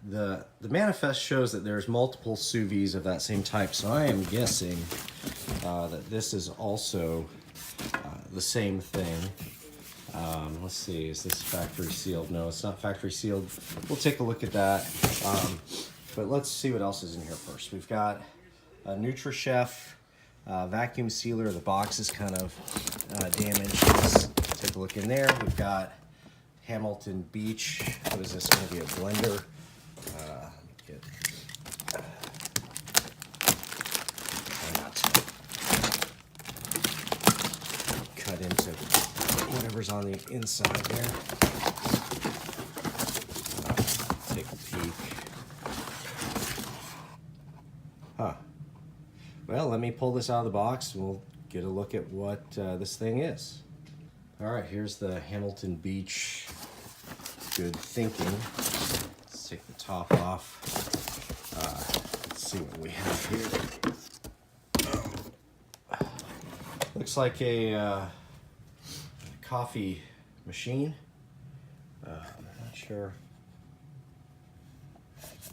the manifest shows that there's multiple sous vides of that same type, so I am guessing that this is also the same thing. Let's see, is this factory sealed? No, it's not factory sealed. We'll take a look at that. But let's see what else is in here first. We've got a NutriChef vacuum sealer. The box is kind of damaged. Let's take a look in there. We've got Hamilton Beach. What is this going to be, a blender? Try not to cut into whatever's on the inside there. Take a peek. Huh. Well, let me pull this out of the box and we'll get a look at what this thing is. All right, here's the Hamilton Beach Good Thinking. Let's take the top off. Let's see what we have here. Looks like a coffee machine. I'm not sure.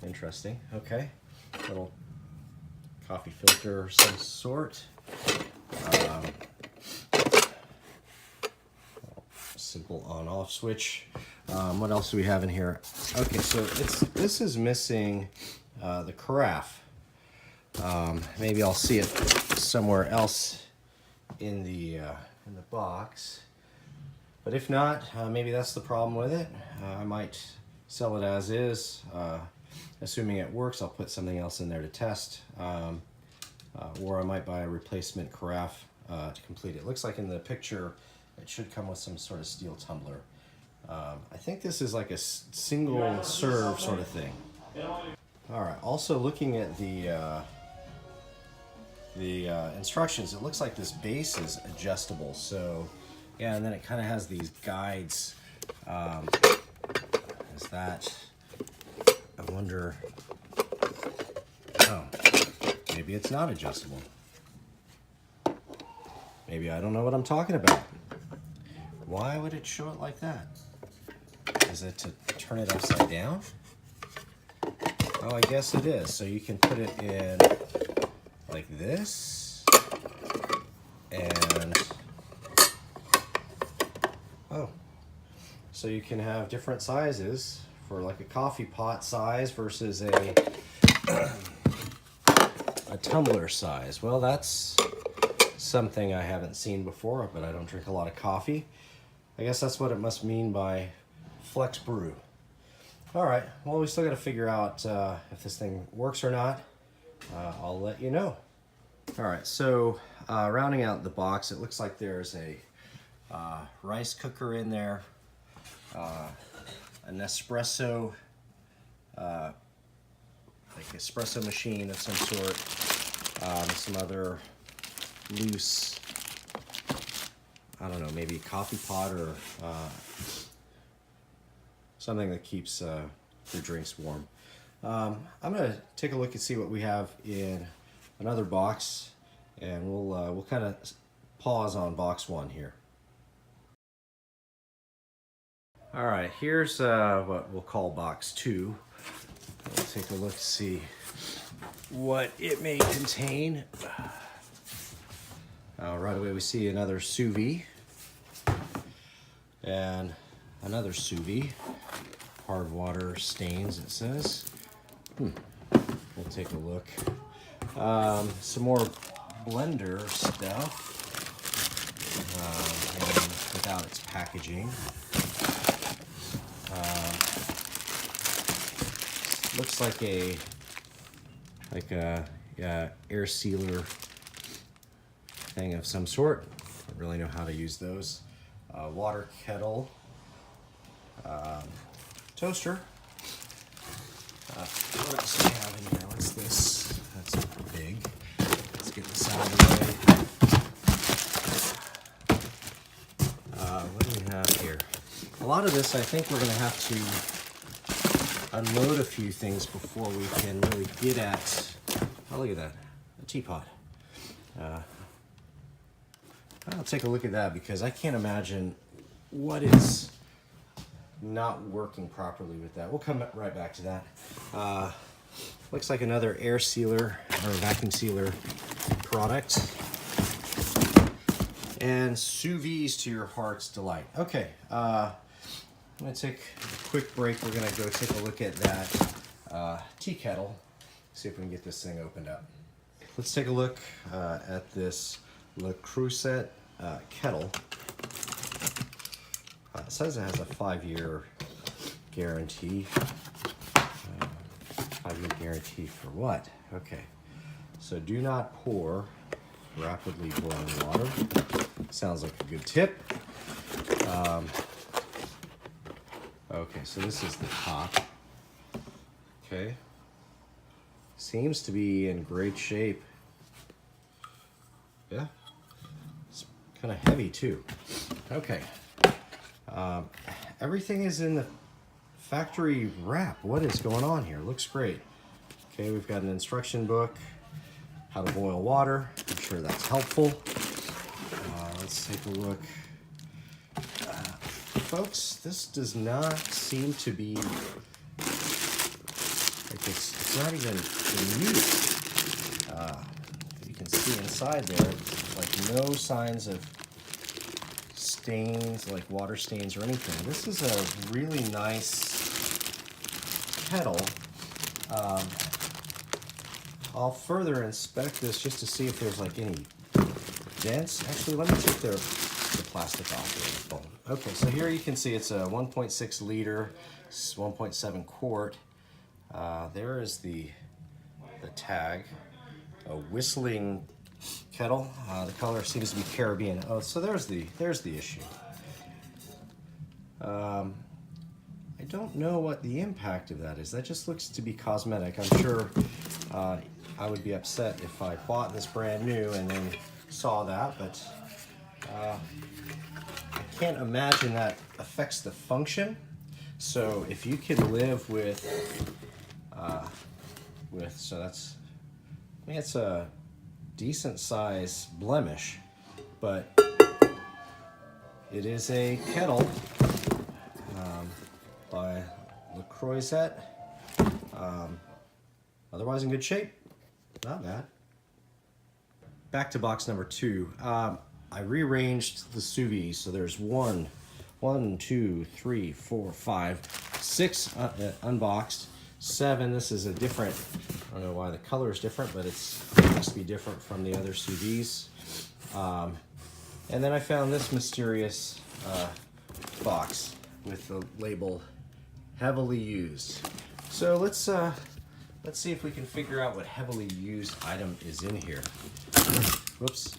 Interesting. Okay. Little coffee filter of some sort. Simple on-off switch. What else do we have in here? Okay, so this is missing the carafe. Maybe I'll see it somewhere else in the box. But if not, maybe that's the problem with it. I might sell it as is. Assuming it works, I'll put something else in there to test. Or I might buy a replacement carafe to complete it. It looks like in the picture it should come with some sort of steel tumbler. I think this is like a single serve sort of thing. All right, also looking at the instructions, it looks like this base is adjustable. So yeah, and then it kind of has these guides. Is that, I wonder, oh, maybe it's not adjustable. Maybe I don't know what I'm talking about. Why would it show it like that? Is it to turn it upside down? Oh, I guess it is. So you can put it in like this, and oh, so you can have different sizes for like a coffee pot size versus a tumbler size. Well, that's something I haven't seen before, but I don't drink a lot of coffee. I guess that's what it must mean by flex brew. All right, well, we still got to figure out if this thing works or not. I'll let you know. All right, so rounding out the box, it looks like there's a rice cooker in there, an espresso, like espresso machine of some sort, some other loose, I don't know, maybe a coffee pot or something that keeps your drinks warm. I'm gonna take a look and see what we have in another box, and we'll kind of pause on box one here. All right, here's what we'll call box two. We'll take a look to see what it may contain. Right away we see another sous vide and another sous vide. Hard water stains, it says. We'll take a look. Some more blender stuff, and without its packaging. Looks like a air sealer thing of some sort. Don't really know how to use those. Water kettle, toaster. What else do we have in here? What's this? That's big. Let's get this out of the way. What do we have here? A lot of this, I think we're going to have to unload a few things before we can really get at. Oh, look at that, a teapot. I'll take a look at that because I can't imagine what is not working properly with that. We'll come right back to that. Looks like another air sealer or vacuum sealer product. And sous vide to your heart's delight. Okay, I'm gonna take a quick break. We're gonna go take a look at that tea kettle. See if we can get this thing opened up. Let's take a look at this Liquidation kettle. It says it has a 5-year guarantee. 5-year guarantee for what? Okay, so do not pour rapidly boiling water. Sounds like a good tip. Okay, so this is the top. Okay, seems to be in great shape. Yeah, it's kind of heavy too. Okay, everything is in the factory wrap. What is going on here? Looks great. Okay, we've got an instruction book, how to boil water. I'm sure that's helpful. Let's take a look. Folks, this does not seem to be, like it's not even in use. You can see inside there, like no signs of stains, like water stains or anything. This is a really nice kettle. I'll further inspect this just to see if there's like any dents. Actually, let me take the plastic off here. Okay, so here you can see it's a 1.6 liter, 1.7 quart. There is the tag. A whistling kettle. The color seems to be Caribbean. Oh, so there's the issue. I don't know what the impact of that is. That just looks to be cosmetic. I'm sure I would be upset if I bought this brand new and then saw that, but I can't imagine that affects the function. So if you can live with, so that's, I mean, it's a decent size blemish, but it is a kettle by Liquidation. Otherwise in good shape, not bad. Back to box number 2. I rearranged the sous vide, so there's 1, 2, 3, 4, 5, 6 unboxed, 7. This is a different, I don't know why the color is different, but it has to be different from the other sous vides. And then I found this mysterious box with the label heavily used. So let's see if we can figure out what heavily used item is in here. Whoops.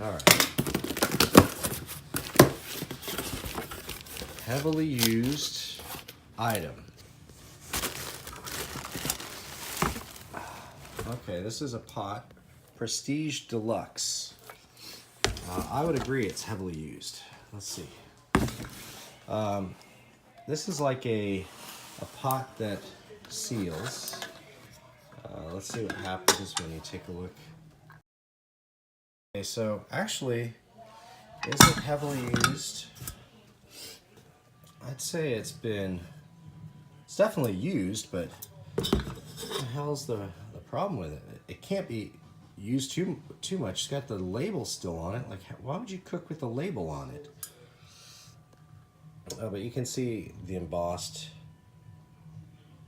All right. Heavily used item. Okay, this is a pot. Prestige Deluxe. I would agree it's heavily used. Let's see. This is like a pot that seals. Let's see what happens when you take a look. Okay, so actually, is it heavily used? I'd say it's definitely used, but what the hell's the problem with it? It can't be used too much. It's got the label still on it. Like, why would you cook with the label on it? Oh, but you can see the embossed,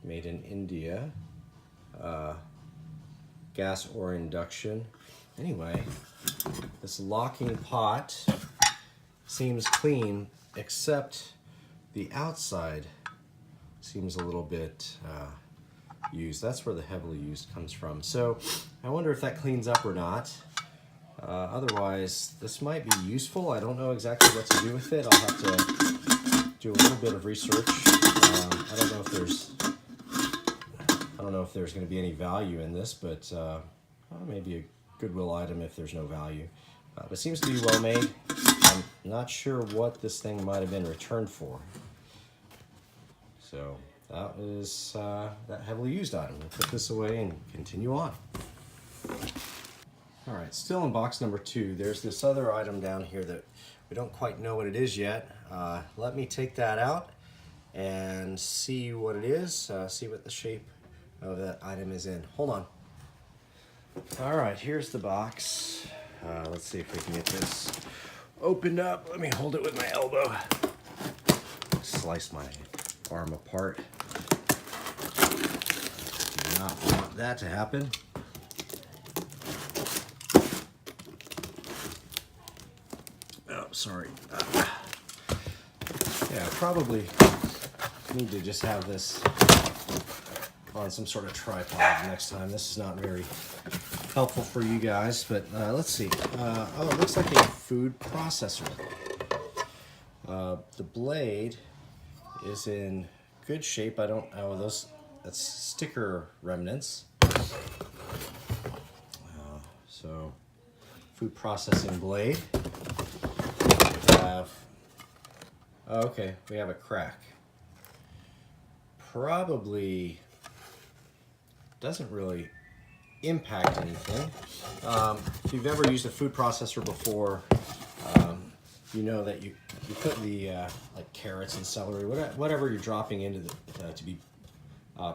made in India, gas or induction. Anyway, this locking pot seems clean, except the outside seems a little bit used. That's where the heavily used comes from. So I wonder if that cleans up or not. Otherwise, this might be useful. I don't know exactly what to do with it. I'll have to do a little bit of research. I don't know if there's going to be any value in this, but maybe a goodwill item if there's no value. But it seems to be well made. I'm not sure what this thing might have been returned for. So that was that heavily used item. We'll put this away and continue on. All right, still in box number 2, there's this other item down here that we don't quite know what it is yet. Let me take that out and see what it is, see what the shape of that item is in. Hold on. All right, here's the box. Let's see if we can get this opened up. Let me hold it with my elbow. Slice my arm apart. Do not want that to happen. Oh, sorry. Yeah, probably need to just have this on some sort of tripod next time. This is not very helpful for you guys, but let's see. Oh, it looks like a food processor. The blade is in good shape. I don't, oh, that's sticker remnants. So, food processing blade. We have, oh, okay, we have a crack. Probably doesn't really impact anything. If you've ever used a food processor before, you know that you put the like carrots and celery, whatever you're dropping into the, to be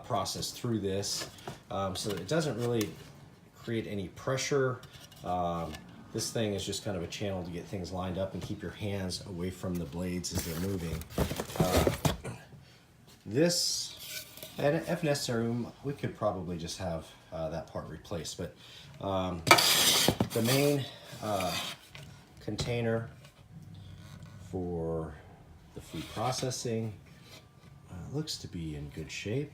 processed through this, so it doesn't really create any pressure. This thing is just kind of a channel to get things lined up and keep your hands away from the blades as they're moving. This, and if necessary, we could probably just have that part replaced, but the main container for the food processing looks to be in good shape.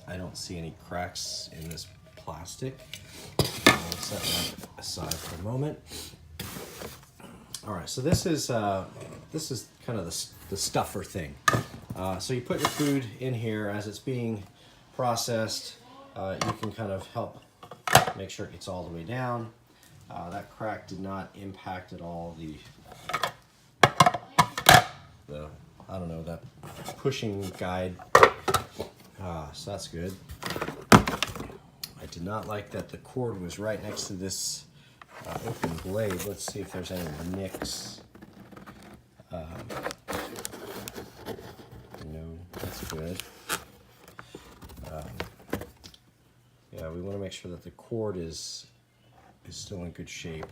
I don't see any cracks in this plastic. I'll set that aside for a moment. All right, so this is kind of the stuffer thing. So you put your food in here as it's being processed. You can kind of help make sure it gets all the way down. That crack did not impact at all the I don't know, that pushing guide. So that's good. I did not like that the cord was right next to this open blade. Let's see if there's any nicks. No, that's good. Yeah, we want to make sure that the cord is still in good shape.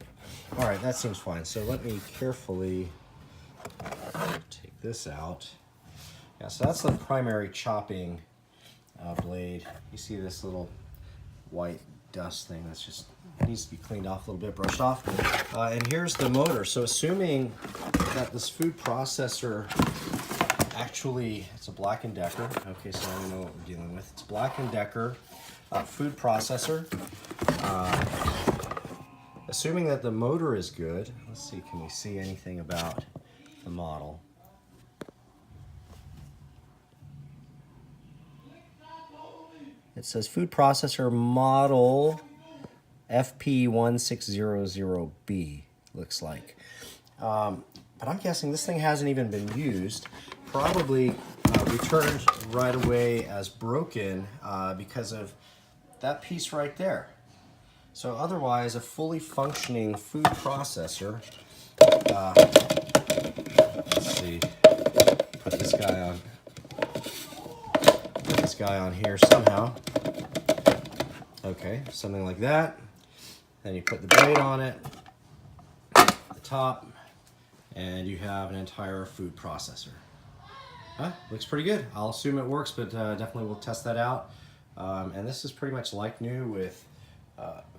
All right, that seems fine. So let me carefully take this out. Yeah, so that's the primary chopping blade. You see this little white dust thing that's just needs to be cleaned off a little bit, brushed off. And here's the motor. So assuming that this food processor actually, it's a Black & Decker. Okay, so I know what we're dealing with. It's Black & Decker food processor. Assuming that the motor is good, let's see, can we see anything about the model? It says food processor model FP1600B, looks like. But I'm guessing this thing hasn't even been used. Probably returned right away as broken because of that piece right there. So otherwise, a fully functioning food processor. Let's see, put this guy on here somehow. Okay, something like that. Then you put the blade on it, the top, and you have an entire food processor. Looks pretty good. I'll assume it works, but definitely we'll test that out. And this is pretty much like new with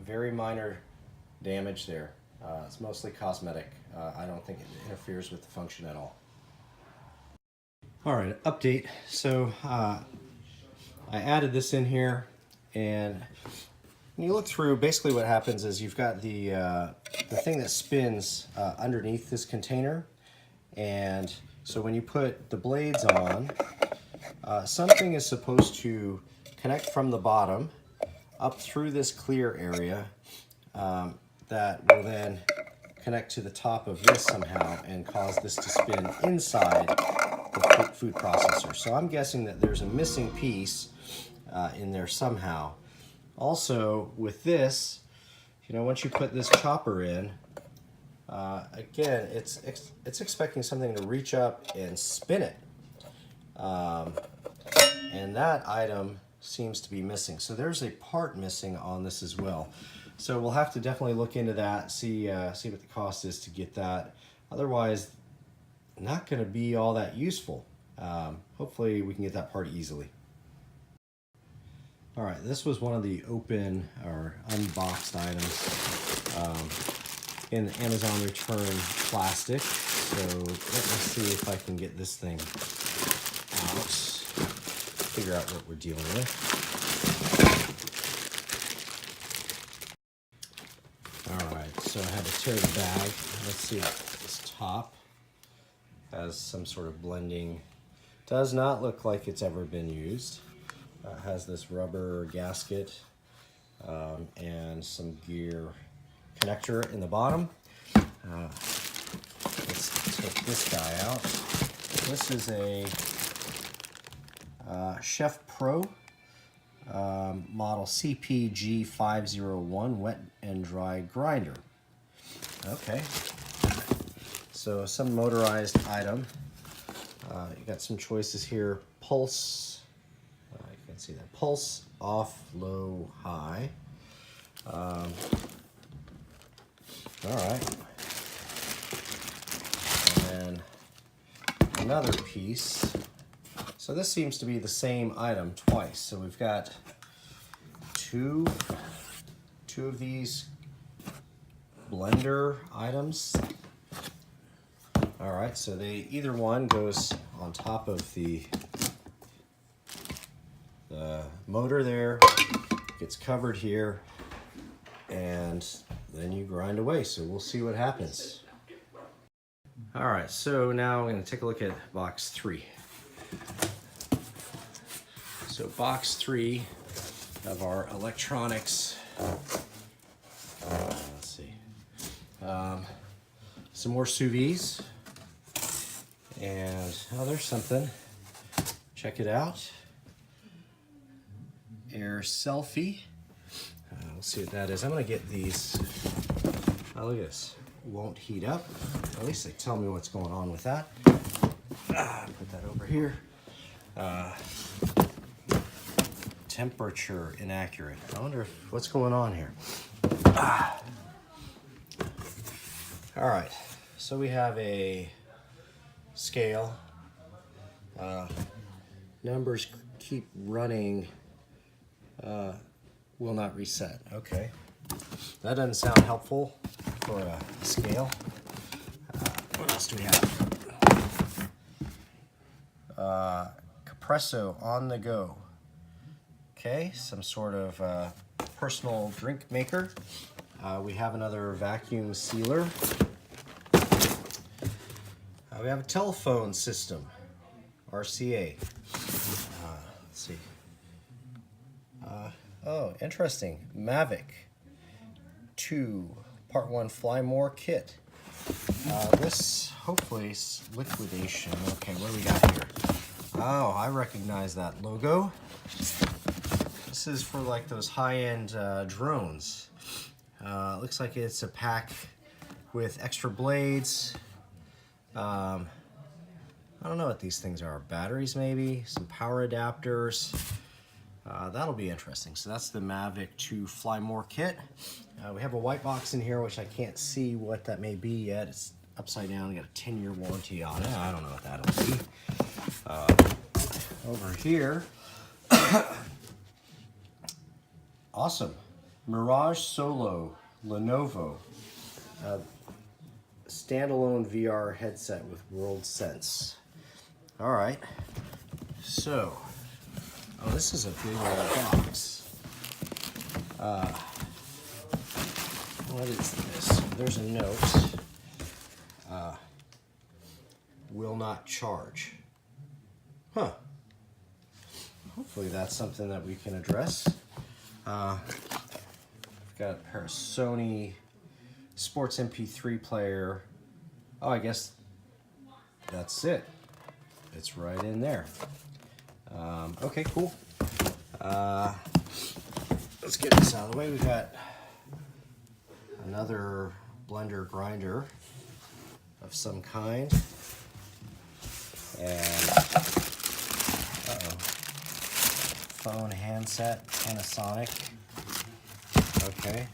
very minor damage there. It's mostly cosmetic. I don't think it interferes with the function at all. All right, update. So I added this in here, and when you look through, basically what happens is you've got the thing that spins underneath this container, and so when you put the blades on, something is supposed to connect from the bottom up through this clear area that will then connect to the top of this somehow and cause this to spin inside food processor. So I'm guessing that there's a missing piece in there somehow. Also, with this, you know, once you put this chopper in, again, it's expecting something to reach up and spin it. And that item seems to be missing. So there's a part missing on this as well. So we'll have to definitely look into that, see what the cost is to get that. Otherwise, not going to be all that useful. Hopefully we can get that part easily. All right, this was one of the open or unboxed items in the Amazon return plastic. So let me see if I can get this thing out, figure out what we're dealing with. All right, so I had to tear the bag. Let's see if this top has some sort of blending. Does not look like it's ever been used. It has this rubber gasket and some gear connector in the bottom. Let's take this guy out. This is a Chef Pro model CPG501 wet and dry grinder. Okay, so some motorized item. You got some choices here. Pulse, you can see that. Pulse, off, low, high. All right. And then another piece. So this seems to be the same item twice. So we've got two of these blender items. All right, so either one goes on top of the motor there, gets covered here, and then you grind away. So we'll see what happens. All right, so now I'm going to take a look at box 3. So box 3 of our electronics. Let's see. Some more sous vides. And, oh, there's something. Check it out. Air Selfie. We'll see what that is. I'm going to get these. Oh, look at this. Won't heat up. At least they tell me what's going on with that. Put that over here. Temperature inaccurate. I wonder what's going on here. All right. So we have a scale. Numbers keep running. Will not reset. Okay. That doesn't sound helpful for a scale. What else do we have? Capresso on the go. Okay, some sort of personal drink maker. We have another vacuum sealer. We have a telephone system, RCA. Let's see. Oh, interesting. Mavic 2 Part 1 Fly More kit. This hopefully is Liquidation. Okay, what do we got here? Oh, I recognize that logo. This is for like those high-end drones. Looks like it's a pack with extra blades. I don't know what these things are. Batteries maybe, some power adapters. That'll be interesting. So that's the Mavic 2 Fly More kit. We have a white box in here, which I can't see what that may be yet. It's upside down. Got a 10-year warranty on it. I don't know what that'll be. Over here, awesome. Mirage Solo Lenovo. Standalone VR headset with World Sense. All right. So, oh, this is a big old box. What is this? There's a note. Will not charge. Huh. Hopefully that's something that we can address. We've got a pair of Sony Sports MP3 player. Oh, I guess that's it. it's right in there. Okay, cool. Let's get this out of the way. We got another blender grinder of some kind, and phone handset, Panasonic. Okay,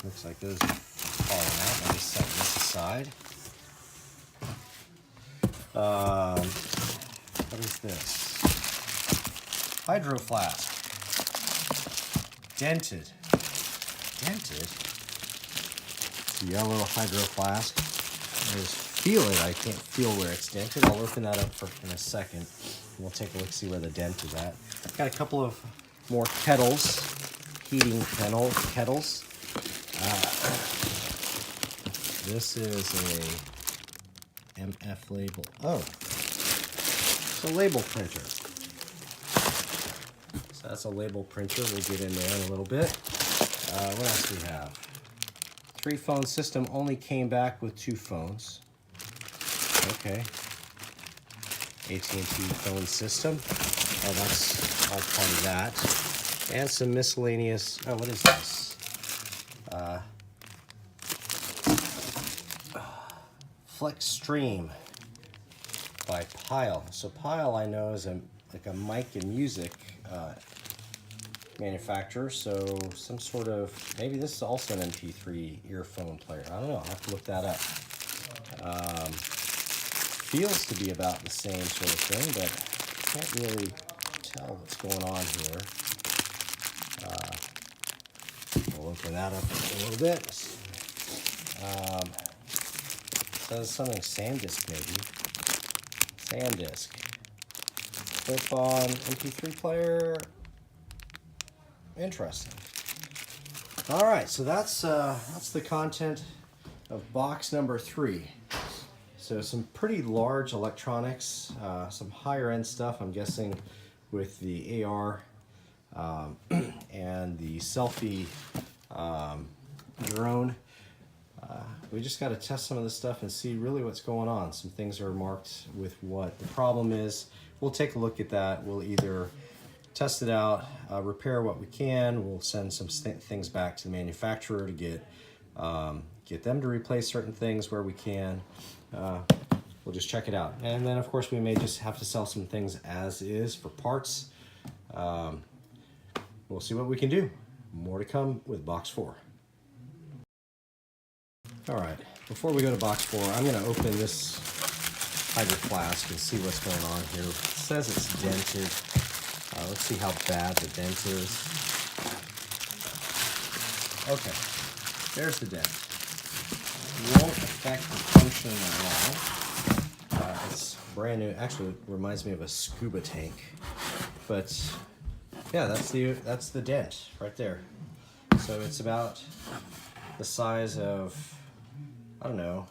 looks like those are falling out. Let me set this aside. What is this? Hydro flask. Dented. Dented? It's a yellow hydro flask. I just feel it. I can't feel where it's dented. I'll open that up in a second. We'll take a look, see where the dent is at. Got a couple of more kettles, heating kettles. This is a MF label. Oh, it's a label printer. So that's a label printer. We'll get in there in a little bit. What else do we have? 3-phone system, only came back with 2 phones. Okay. AT&T phone system. Oh, that's all part of that. And some miscellaneous, oh, what is this? Flex Stream by Pile. So Pile, I know, is like a mic and music manufacturer. So some sort of, maybe this is also an MP3 earphone player. I don't know. I'll have to look that up. Feels to be about the same sort of thing, but I can't really tell what's going on here. We'll open that up a little bit. Says something SanDisk maybe. SanDisk. Clip-on MP3 player. Interesting. All right, so that's the content of box number 3. So some pretty large electronics, some higher end stuff, I'm guessing, with the AR and the selfie drone. We just got to test some of this stuff and see really what's going on. Some things are marked with what the problem is. We'll take a look at that. We'll either test it out, repair what we can. We'll send some things back to the manufacturer to get them to replace certain things where we can. We'll just check it out. And then, of course, we may just have to sell some things as is for parts. We'll see what we can do. More to come with box 4. All right, before we go to box 4, I'm going to open this hydro flask and see what's going on here. It says it's dented. Let's see how bad the dent is. Okay, there's the dent. It won't affect the functioning at all. It's brand new. Actually, it reminds me of a scuba tank. But yeah, that's the dent right there. So it's about the size of, I don't know,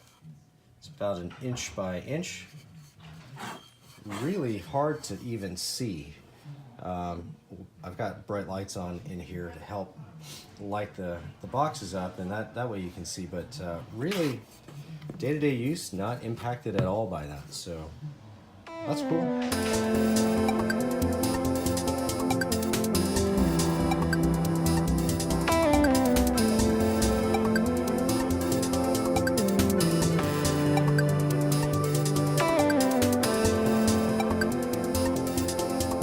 it's about 1 inch by inch. Really hard to even see. I've got bright lights on in here to help light the boxes up, and that way you can see, but really day-to-day use, not impacted at all by that, so that's cool.